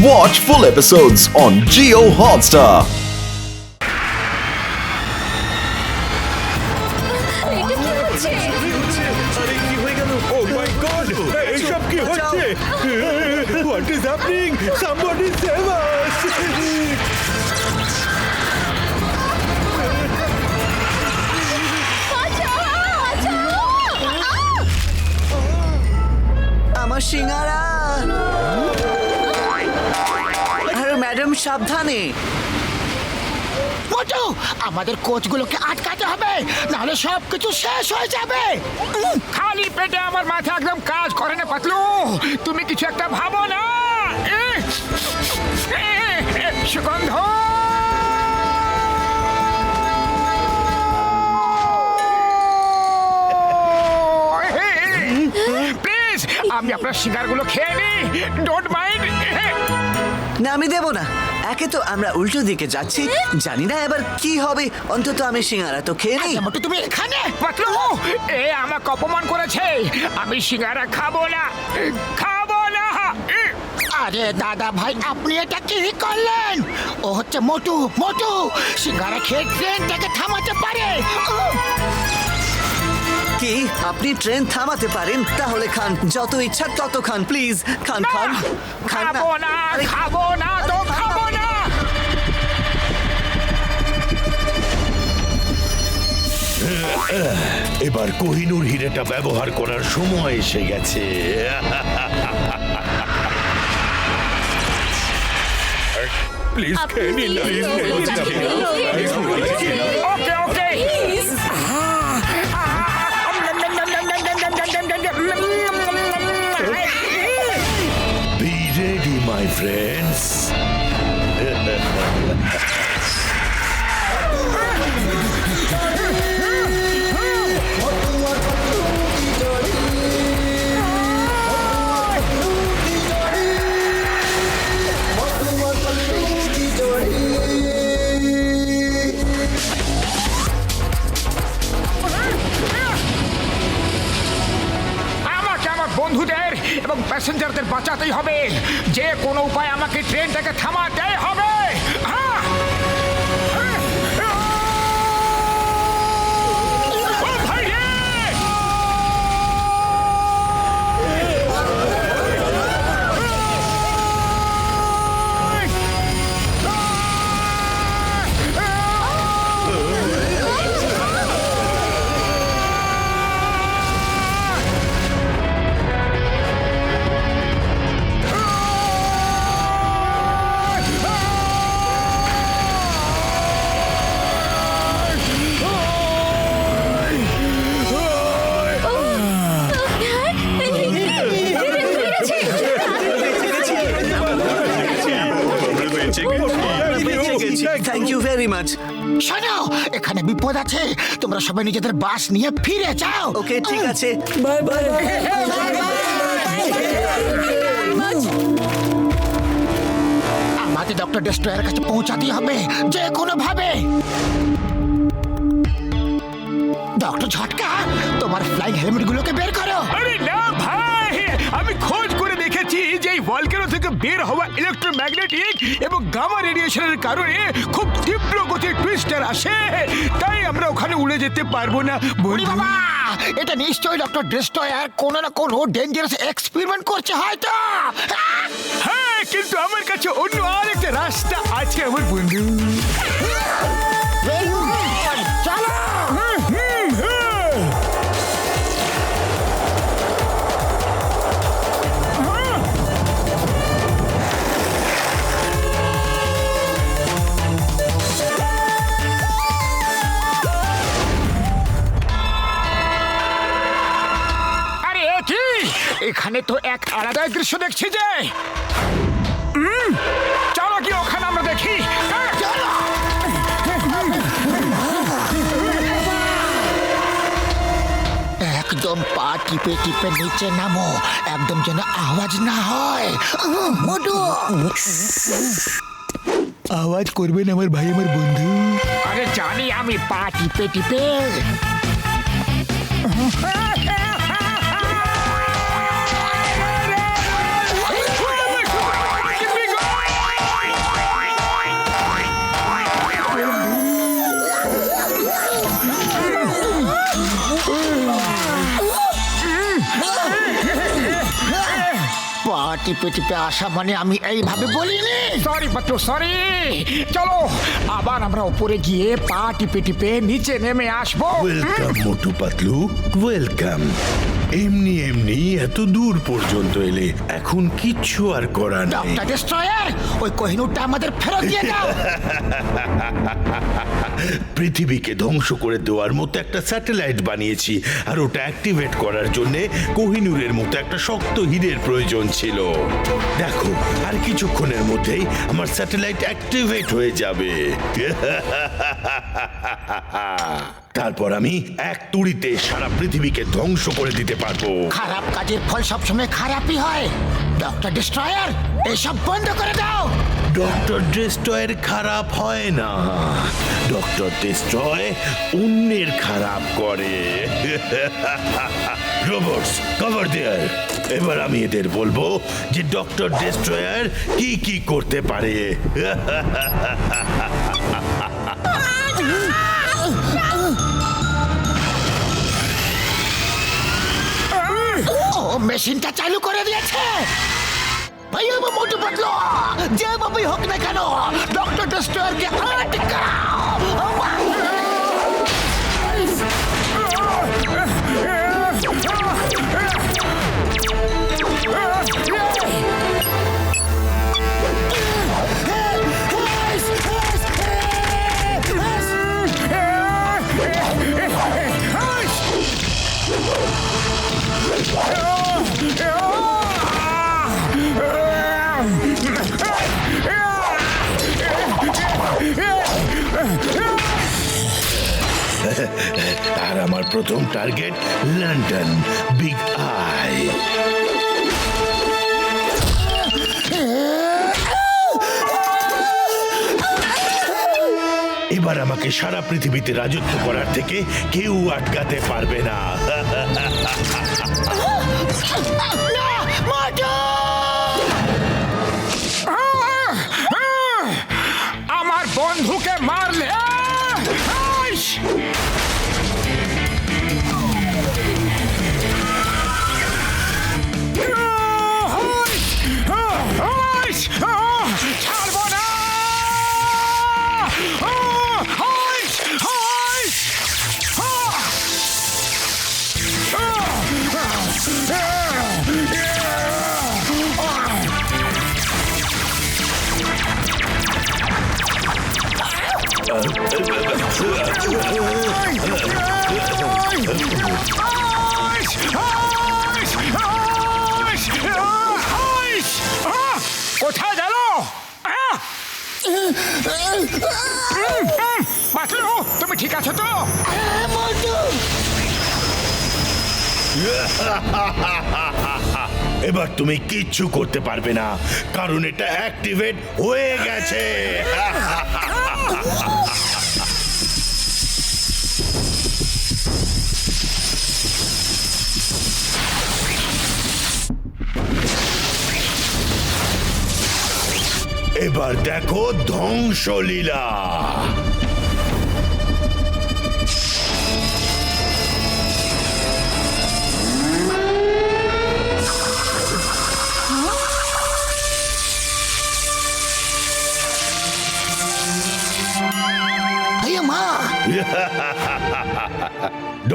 Watch full episodes on Jio Hotstar. What is happening? Somebody save us! আমার সিঙ্গারা। আরে madam সাবধানে। মোটু, আমাদের কোচগুলোকে আটকাতে হবে, নাহলে সবকিছু শেষ হয়ে যাবে। খালি পেটে আমার মাথা একদম কাজ করে না পাতলু। তুমি কিছু একটা ভাবো না। সুগন্ধ, প্লিজ আমি আপনার সিগারগুলো খেয়ে নি, ডোন্ট মাইন্ড। না, আমি দেব না। একে তো আমরা উল্টো দিকে যাচ্ছি, জানি না এবার কি হবে। অন্তত আমি সিঙ্গারা তো খেয়ে নিই। মোটু, তুমি এখানে? পাতলু, এ আমাকে অপমান করেছে। আমি সিঙ্গারা খাবো না, খাবো না। আরে দাদা ভাই, আপনি এটা কি করলেন? ও হচ্ছে মোটু। মোটু সিঙ্গারা খেয়ে ট্রেনটাকে থামাতে পারে। কি আপনি ট্রেন থামাতে পারেন? তাহলে খান, যত ইচ্ছা তত খান, প্লিজ খান খান খান। খাবো না, খাবো না তো খাবো না। এবার কোহিনূর হিরেটা ব্যবহার করার সময় এসে গেছে। প্লিজ খেয়ে নিন। ওকে ওকে। Be ready, my friends. বন্ধুদের এবং প্যাসেঞ্জারদের বাঁচাতেই হবে। যে কোনো উপায় আমাকে ট্রেনটাকে থামাতেই হবে। Thank you very much. শোনো, এখানে বিপদ আছে, তোমরা সবাই নিজেদের বাস নিয়ে ফিরে যাও। ওকে, ঠিক আছে, বাই বাই। আমাকে ডক্টর ডেস্ট্রয়ারের কাছে পৌঁছাতে হবে যে কোনো ভাবে। ডক্টর ঝটকা, তোমার ফ্লাইং হেলমেট গুলোকে বের করো। আরে না ভাই, আমি খোঁজ করে দেখেছি যে এই ভলকেনো থেকে বের হওয়া ইলেকট্রোম্যাগনেটিক এবং গামা রেডিয়েশনের কারণে খুব তীব্র গতির টুইস্টার আসে, তাই আমরা ওখানে উড়ে যেতে পারবো না। ওরে বাবা, এটা নিশ্চয়ই ডক্টর ডেস্ট্রয়ার কোনো না কোনো ডেঞ্জারাস এক্সপেরিমেন্ট করছে হয়তো। হ্যাঁ, কিন্তু আমার কাছে অন্য আরেকটা রাস্তা আছে আমার বন্ধু। চলো। এখানে তো এক আলাদা দৃশ্য দেখছি যে। চলো কি ওখানে আমরা দেখি। একদম পা টিপে টিপে নিচে নামো, একদম যেন আওয়াজ না হয়। মোটু, আওয়াজ করবেন আমার ভাই, আমার বন্ধু। আরে জানি আমি, পা টিপে টিপে। টিপে টিপে আসা মানে আমি এইভাবে বলিনি। সরি পাত্র, সরি। চলো আবার আমরা উপরে গিয়ে পা টিপে টিপে নিচে নেমে আসবো। Welcome Motu Patlu, welcome. এমনি এমনি এত দূর পর্যন্ত এলে, এখন কিচ্ছু আর করার নেই। ডক্টর ডিস্ট্রয়ার, ওই কোহিনূরটা আমাদের ফেরত দিয়ে দাও। পৃথিবীকে ধ্বংস করে দেওয়ার মতো একটা স্যাটেলাইট বানিয়েছি, আর ওটা অ্যাক্টিভেট করার জন্য কোহিনূরের মতো একটা শক্ত হীরের প্রয়োজন ছিল। দেখো, আর কিছুক্ষণের মধ্যেই আমার স্যাটেলাইট অ্যাক্টিভেট হয়ে যাবে। তারপর আমি এক তুড়িতে সারা পৃথিবীকে ধ্বংস করে দিতে পারবো। খারাপ কাজের ফল সবসময় খারাপই হয়। ডক্টর ডিস্ট্রয়ার, এসব বন্ধ করে দাও। ডক্টর ডিস্ট্রয়ের খারাপ হয় না, ডক্টর ডিস্ট্রয় অন্যের খারাপ করে। রোবটস, কভার দেয়ার। এবার আমি এদের বলবো যে ডক্টর ডিস্ট্রয়ার কি কি করতে পারে। ও মেশিনটা চালু করে দিয়েছে। ভাই আমার মোটু পাতলু, যেভাবেই হোক না কেন ডক্টর ডিস্ট্রয়ারকে আটকাও। আর আমার প্রথম টার্গেট লন্ডন, বিগ আই। এবার আমাকে সারা পৃথিবীতে রাজত্ব করার থেকে কেউ আটকাতে পারবে না। আমার বন্ধুকে মারলে ছাড়বো না। কোথায় গেল? পাতলু, তুমি ঠিক আছো তো? এবার তুমি কিচ্ছু করতে পারবে না, কারণ এটা অ্যাক্টিভেট হয়ে গেছে। এবার দেখো ধ্বংসলীলা।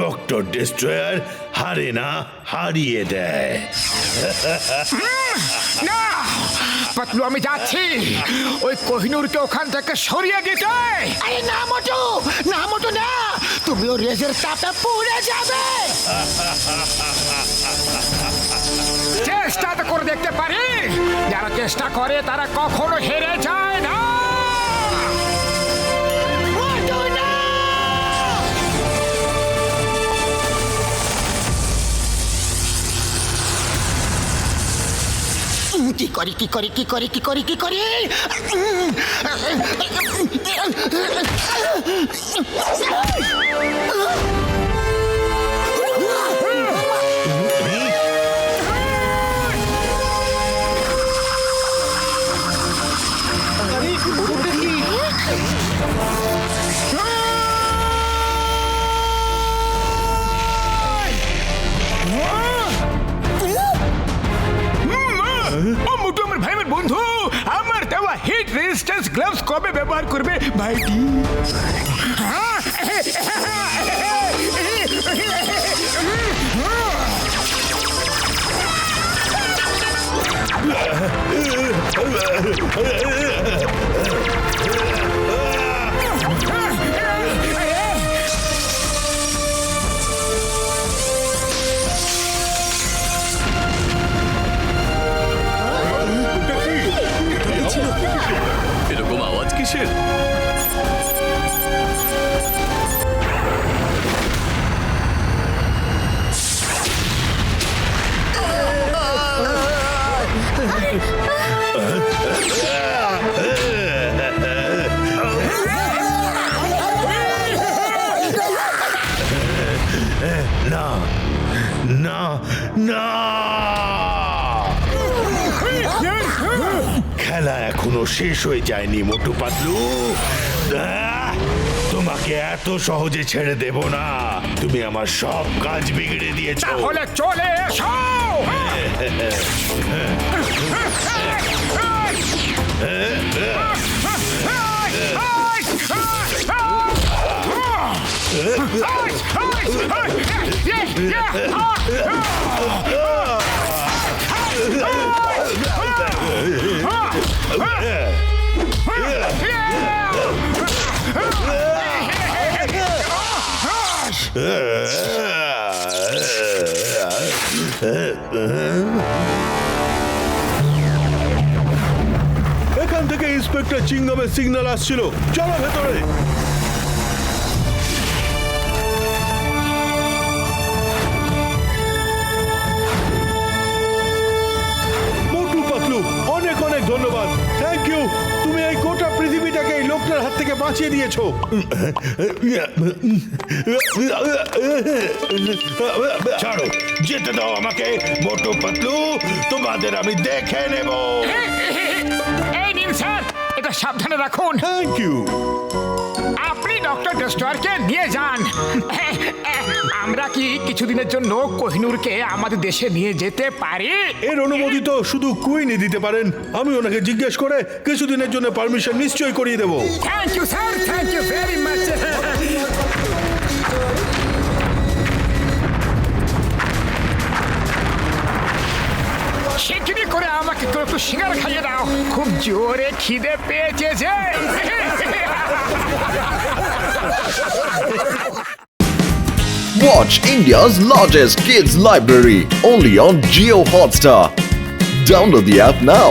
ডক্টর ডিস্ট্রয়ার হারে না, হারিয়ে দেয়। না পাতলু, আমি যাচ্ছি ওই কোহিনূরকে ওখান থেকে সরিয়ে দিতে। আরে না মোটু, না মোটু না, তুমিও রেজের তাপে পুড়ে যাবে। চেষ্টা তো করে দেখতে পারি, যারা চেষ্টা করে তারা কখনো হেরে যায় না। কি করি কি করি কি করি কি করি কি করি? মোটু আমার ভাই, আমার বন্ধু, আমার দেওয়া হিট রেজিস্ট্যান্স গ্লাভস কবে ব্যবহার করবে ভাইটি? এরকম আওয়াজ কিসের? না না না, খেলা এখনো শেষ হয়ে যায়নি মোটু পাতলু। তোমাকে এত সহজে ছেড়ে দেব না। তুমি আমার সব কাজ বিগড়ে দিয়েছো। তাহলে চলে এসো। এখান থেকে ইন্সপেক্টর চিংগামের সিগন্যাল আসছিল। চলো ভেতরে। মোটু পাতলু, অনেক অনেক ধন্যবাদ। Thank you. তুমি এই গোটা পৃথিবীটাকে এই লোকটার হাত থেকে বাঁচিয়ে দিয়েছো। ছাড়ো, যেতে দাও আমাকে মোটু পাতলু। তোমাদের আমি দেখে নেব। এই নিন স্যার, এটা সাবধানে রাখুন। Thank you. আপনি ডক্টর ডেস্ট্রয়ারকে নিয়ে যান। আমরা কি কিছুদিনের জন্য কোহিনূরকে আমাদের দেশে নিয়ে যেতে পারি? এর অনুমতি তো শুধু কুইনই দিতে পারেন। আমি ওনাকে জিজ্ঞেস করে কিছুদিনের জন্য পারমিশন নিশ্চয়ই করিয়ে দেবো। Thank you sir, thank you very much. শিগগিরি করে আমাকে একটু সিঙ্গারা খাইয়ে দাও, খুব জোরে খিদে পেয়েছে যে। Watch India's largest kids library only on Jio Hotstar. Download the app now.